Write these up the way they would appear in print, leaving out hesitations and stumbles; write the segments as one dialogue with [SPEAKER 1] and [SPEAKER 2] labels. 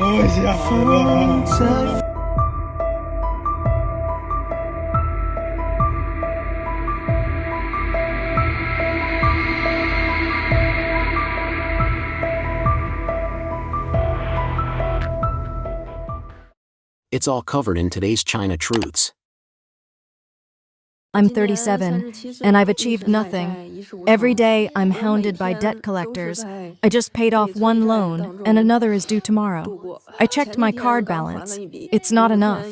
[SPEAKER 1] 我想了。
[SPEAKER 2] It's all covered in today's China Truths.
[SPEAKER 3] I'm 37, and I've achieved nothing. Every day, I'm hounded by debt collectors. I just paid off one loan, and another is due tomorrow. I checked my card balance. It's not enough.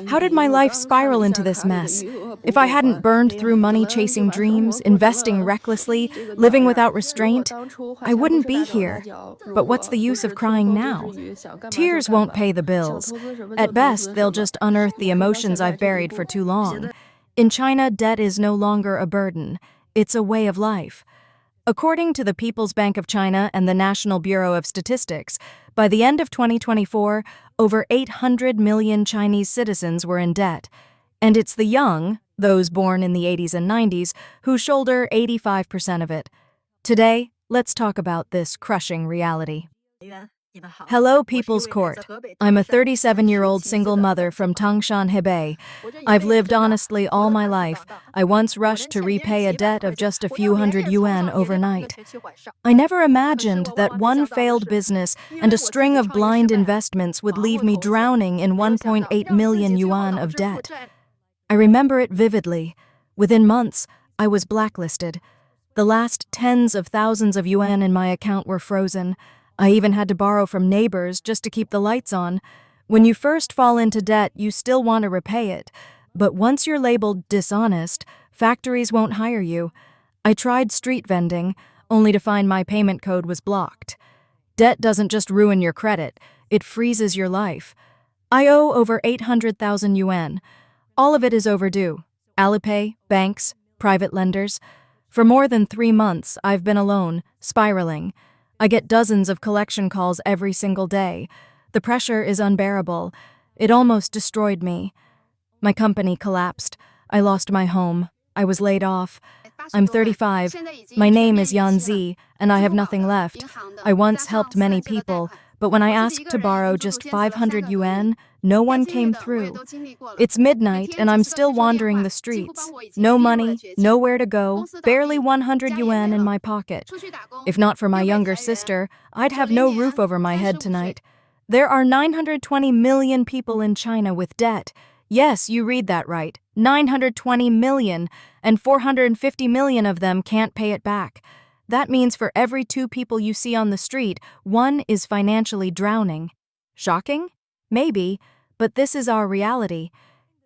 [SPEAKER 3] How did my life spiral into this mess? If I hadn't burned through money chasing dreams, investing recklessly, living without restraint, I wouldn't be here. But what's the use of crying now? Tears won't pay the bills. At best, they'll just unearth the emotions I've buried for too long. In China, debt is no longer a burden. It's a way of life. According to the People's Bank of China and the National Bureau of Statistics, by the end of 2024, over 800 million Chinese citizens were in debt. And it's the young, those born in the 80s and 90s, who shoulder 85% of it. Today, let's talk about this crushing reality. Hello, People's Court. I'm a 37-year-old single mother from Tangshan, Hebei. I've lived honestly all my life. I once rushed to repay a debt of just a few hundred yuan overnight. I never imagined that one failed business and a string of blind investments would leave me drowning in 1.8 million yuan of debt. I remember it vividly. Within months, I was blacklisted. The last tens of thousands of yuan in my account were frozen. I even had to borrow from neighbors just to keep the lights on. When you first fall into debt, you still want to repay it. But once you're labeled dishonest, factories won't hire you. I tried street vending, only to find my payment code was blocked. Debt doesn't just ruin your credit, it freezes your life. I owe over 800,000 yuan. All of it is overdue. Alipay, banks, private lenders. For more than 3 months, I've been alone, spiraling. I get dozens of collection calls every single day. The pressure is unbearable. It almost destroyed me. My company collapsed. I lost my home. I was laid off. I'm 35. My name is Yan Zi, and I have nothing left. I once helped many people, but when I asked to borrow just 500 yuan, no one came through. It's midnight, and I'm still wandering the streets. No money, nowhere to go, barely 100 yuan in my pocket. If not for my younger sister, I'd have no roof over my head tonight. There are 920 million people in China with debt. Yes, you read that right. 920 million, and 450 million of them can't pay it back. That means for every 2 people you see on the street, one is financially drowning. Shocking? Maybe, but this is our reality.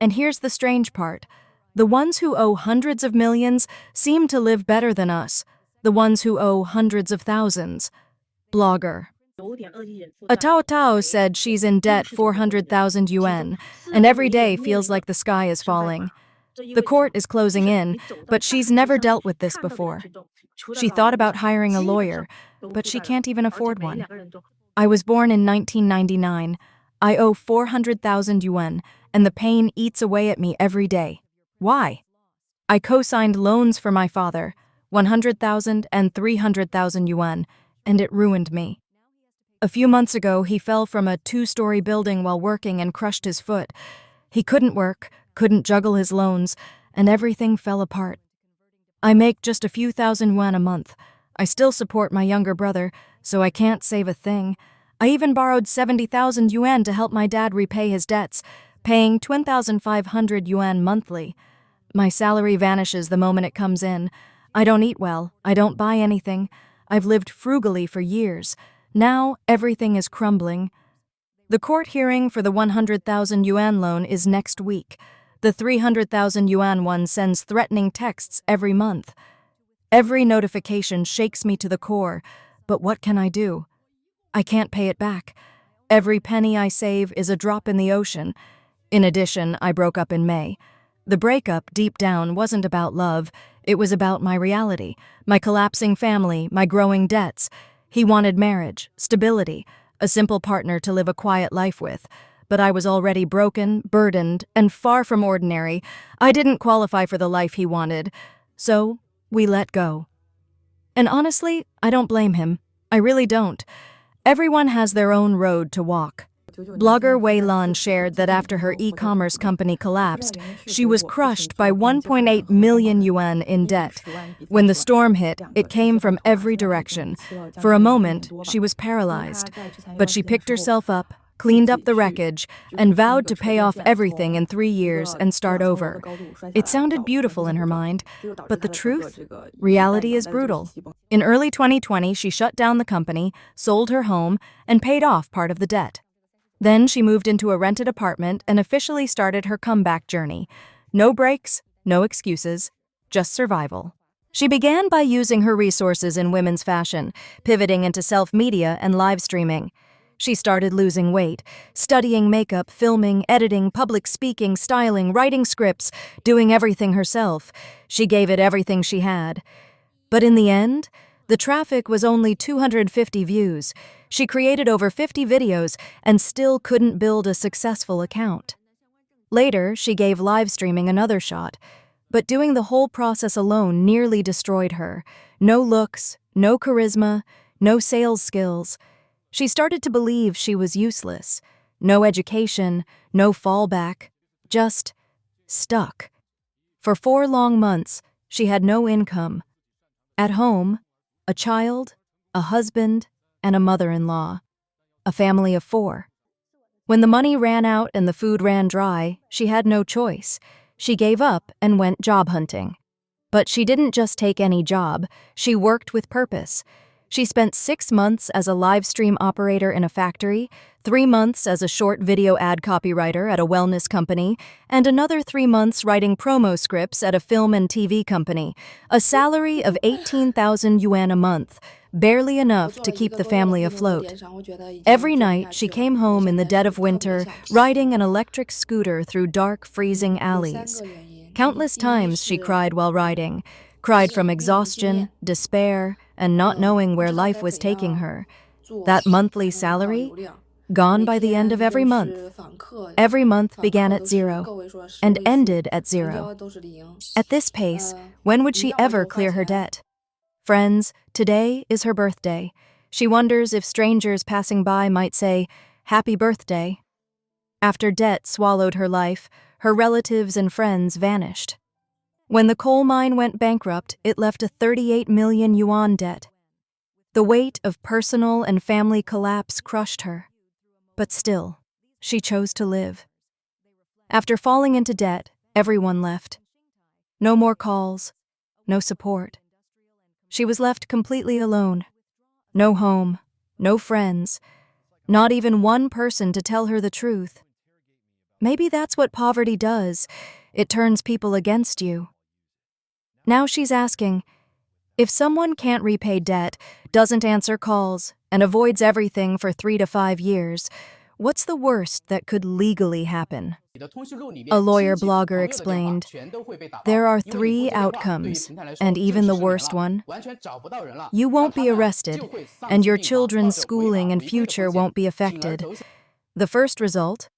[SPEAKER 3] And here's the strange part. The ones who owe hundreds of millions seem to live better than us. The ones who owe hundreds of thousands. Blogger. A Tao Tao said she's in debt 400,000 yuan, and every day feels like the sky is falling. The court is closing in, but she's never dealt with this before. She thought about hiring a lawyer, but she can't even afford one. I was born in 1999. I owe 400,000 yuan, and the pain eats away at me every day. Why? I co-signed loans for my father, 100,000 and 300,000 yuan, and it ruined me. A few months ago, he fell from a 2-story building while working and crushed his foot. He couldn't work, couldn't juggle his loans, and everything fell apart. I make just a few thousand yuan a month. I still support my younger brother, so I can't save a thing. I even borrowed 70,000 yuan to help my dad repay his debts, paying 2,500 yuan monthly. My salary vanishes the moment it comes in. I don't eat well. I don't buy anything. I've lived frugally for years. Now everything is crumbling. The court hearing for the 100,000 yuan loan is next week. The 300,000 yuan one sends threatening texts every month. Every notification shakes me to the core, but what can I do? I can't pay it back. Every penny I save is a drop in the ocean. In addition, I broke up in May. The breakup, deep down, wasn't about love. It was about my reality, my collapsing family, my growing debts. He wanted marriage, stability, a simple partner to live a quiet life with. But I was already broken, burdened, and far from ordinary. I didn't qualify for the life he wanted. So, we let go. And honestly, I don't blame him. I really don't. Everyone has their own road to walk. Blogger Wei Lan shared that after her e-commerce company collapsed, she was crushed by 1.8 million yuan in debt. When the storm hit, it came from every direction. For a moment, she was paralyzed. But she picked herself up, cleaned up the wreckage, and vowed to pay off everything in 3 years and start over. It sounded beautiful in her mind, but the truth? Reality is brutal. In early 2020, she shut down the company, sold her home, and paid off part of the debt. Then she moved into a rented apartment and officially started her comeback journey. No breaks, no excuses, just survival. She began by using her resources in women's fashion, pivoting into self-media and live streaming. She started losing weight, studying makeup, filming, editing, public speaking, styling, writing scripts, doing everything herself. She gave it everything she had. But in the end, the traffic was only 250 views. She created over 50 videos and still couldn't build a successful account. Later, she gave live streaming another shot, but doing the whole process alone nearly destroyed her. No looks, no charisma, no sales skills. She started to believe she was useless. No education, no fallback, just stuck. For 4 long months, she had no income. At home, a child, a husband, and a mother-in-law. A family of 4. When the money ran out and the food ran dry, she had no choice. She gave up and went job hunting. But she didn't just take any job, she worked with purpose. She spent 6 months as a live stream operator in a factory, 3 months as a short video ad copywriter at a wellness company, and another 3 months writing promo scripts at a film and TV company. A salary of 18,000 yuan a month, barely enough to keep the family afloat. Every night, she came home in the dead of winter, riding an electric scooter through dark, freezing alleys. Countless times she cried while riding, cried from exhaustion, despair, and not knowing where life was taking her. That monthly salary? Gone by the end of every month. Every month began at 0 and ended at 0. At this pace, when would she ever clear her debt? Friends, today is her birthday. She wonders if strangers passing by might say, "Happy birthday." After debt swallowed her life, her relatives and friends vanished. When the coal mine went bankrupt, it left a 38 million yuan debt. The weight of personal and family collapse crushed her. But still, she chose to live. After falling into debt, everyone left. No more calls, no support. She was left completely alone. No home, no friends, not even one person to tell her the truth. Maybe that's what poverty does. It turns people against you. Now she's asking, if someone can't repay debt, doesn't answer calls, and avoids everything for 3 to 5 years, what's the worst that could legally happen? A lawyer blogger explained, there are 3 outcomes, and even the worst one. You won't be arrested, and your children's schooling and future won't be affected. The first result,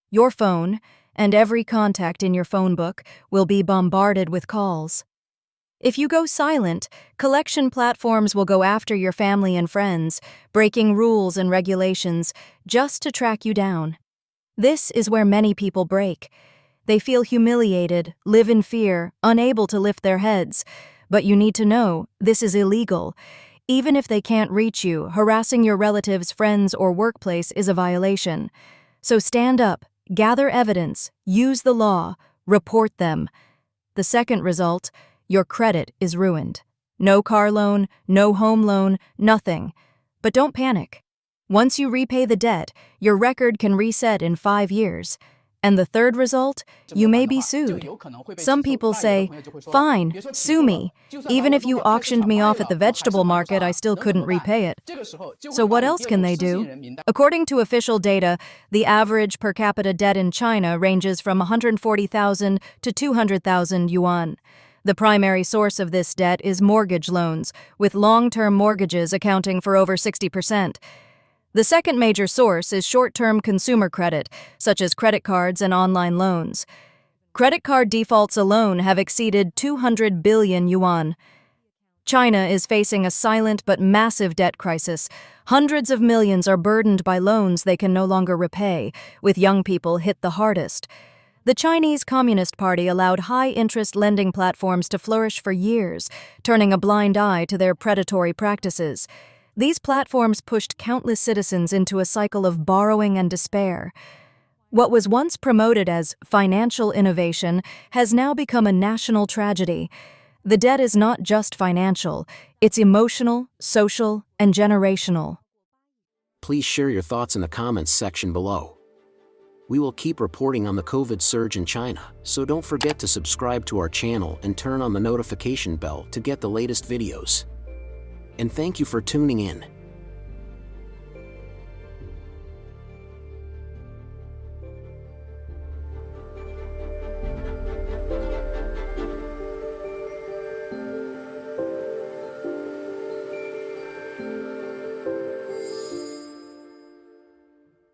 [SPEAKER 3] your phone, and every contact in your phone book will be bombarded with calls. If you go silent, collection platforms will go after your family and friends, breaking rules and regulations just to track you down. This is where many people break. They feel humiliated, live in fear, unable to lift their heads. But you need to know, this is illegal. Even if they can't reach you, harassing your relatives, friends, or workplace is a violation. So stand up, gather evidence, use the law, report them. The second result, your credit is ruined. No car loan, no home loan, nothing. But don't panic. Once you repay the debt, your record can reset in 5 years. And the third result, you may be sued. Some people say, fine, sue me. Even if you auctioned me off at the vegetable market, I still couldn't repay it. So what else can they do? According to official data, the average per capita debt in China ranges from 140,000 to 200,000 yuan. The primary source of this debt is mortgage loans, with long-term mortgages accounting for over 60%. The second major source is short-term consumer credit, such as credit cards and online loans. Credit card defaults alone have exceeded 200 billion yuan. China is facing a silent but massive debt crisis. Hundreds of millions are burdened by loans they can no longer repay, with young people hit the hardest. The Chinese Communist Party allowed high-interest lending platforms to flourish for years, turning a blind eye to their predatory practices. These platforms pushed countless citizens into a cycle of borrowing and despair. What was once promoted as financial innovation has now become a national tragedy. The debt is not just financial, it's emotional, social, and generational.
[SPEAKER 2] Please share your thoughts in the comments section below. We will keep reporting on the COVID surge in China, so don't forget to subscribe to our channel and turn on the notification bell to get the latest videos. And thank you for tuning in.